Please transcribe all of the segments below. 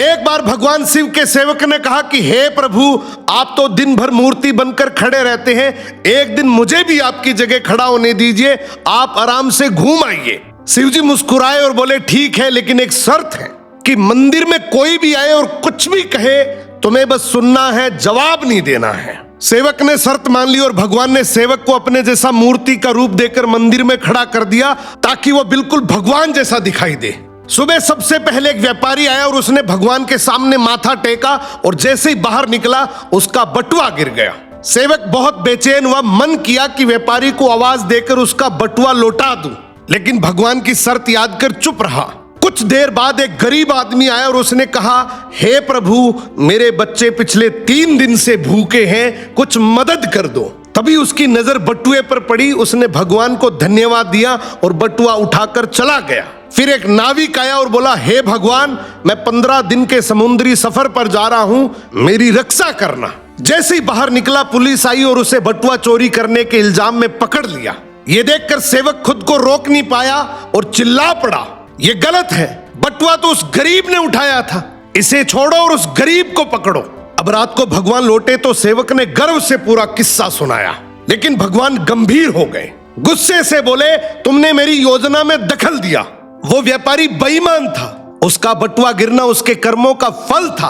एक बार भगवान शिव के सेवक ने कहा कि हे प्रभु, आप तो दिन भर मूर्ति बनकर खड़े रहते हैं, एक दिन मुझे भी आपकी जगह खड़ा होने दीजिए, आप आराम से घूम आइए। शिव जी मुस्कुराए और बोले ठीक है, लेकिन एक शर्त है कि मंदिर में कोई भी आए और कुछ भी कहे तुम्हें बस सुनना है, जवाब नहीं देना है। सेवक ने शर्त मान ली और भगवान ने सेवक को अपने जैसा मूर्ति का रूप देकर मंदिर में खड़ा कर दिया ताकि वो बिल्कुल भगवान जैसा दिखाई दे। सुबह सबसे पहले एक व्यापारी आया और उसने भगवान के सामने माथा टेका और जैसे ही बाहर निकला उसका बटुआ गिर गया। सेवक बहुत बेचैन हुआ, मन किया कि व्यापारी को आवाज देकर उसका बटुआ लौटा दूं, लेकिन भगवान की शर्त याद कर चुप रहा। कुछ देर बाद एक गरीब आदमी आया और उसने कहा, हे प्रभु, मेरे बच्चे पिछले 3 दिन से भूखे हैं, कुछ मदद कर दो। तभी उसकी नजर बटुए पर पड़ी, उसने भगवान को धन्यवाद दिया और बटुआ उठाकर चला गया। फिर एक नाविक आया और बोला, हे भगवान, मैं 15 दिन के समुद्री सफर पर जा रहा हूं, मेरी रक्षा करना। जैसे ही बाहर निकला पुलिस आई और उसे बटुआ चोरी करने के इल्जाम में पकड़ लिया। यह देखकर सेवक खुद को रोक नहीं पाया और चिल्ला पड़ा, ये गलत है, बटुआ तो उस गरीब ने उठाया था, इसे छोड़ो और उस गरीब को पकड़ो। अब रात को भगवान लौटे तो सेवक ने गर्व से पूरा किस्सा सुनाया, लेकिन भगवान गंभीर हो गए, गुस्से से बोले, तुमने मेरी योजना में दखल दिया। वो व्यापारी बेईमान था, उसका बटुआ गिरना उसके कर्मों का फल था,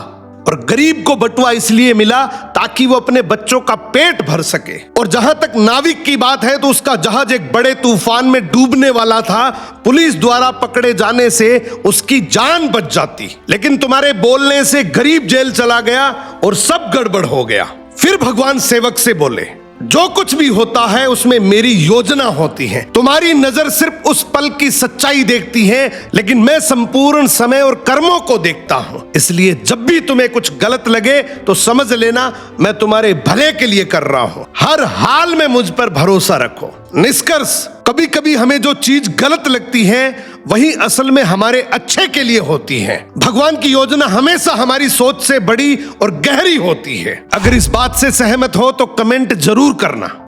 और गरीब को बटुआ इसलिए मिला ताकि वो अपने बच्चों का पेट भर सके। और जहां तक नाविक की बात है तो उसका जहाज एक बड़े तूफान में डूबने वाला था, पुलिस द्वारा पकड़े जाने से उसकी जान बच जाती, लेकिन तुम्हारे बोलने से गरीब जेल चला गया और सब गड़बड़ हो गया। फिर भगवान सेवक से बोले, जो कुछ भी होता है उसमें मेरी योजना होती है, तुम्हारी नजर सिर्फ उस पल की सच्चाई देखती है, लेकिन मैं संपूर्ण समय और कर्मों को देखता हूं। इसलिए जब भी तुम्हें कुछ गलत लगे तो समझ लेना मैं तुम्हारे भले के लिए कर रहा हूं। हर हाल में मुझ पर भरोसा रखो। निष्कर्ष, कभी कभी हमें जो चीज गलत लगती है वही असल में हमारे अच्छे के लिए होती है। भगवान की योजना हमेशा हमारी सोच से बड़ी और गहरी होती है। अगर इस बात से सहमत हो तो कमेंट जरूर करना।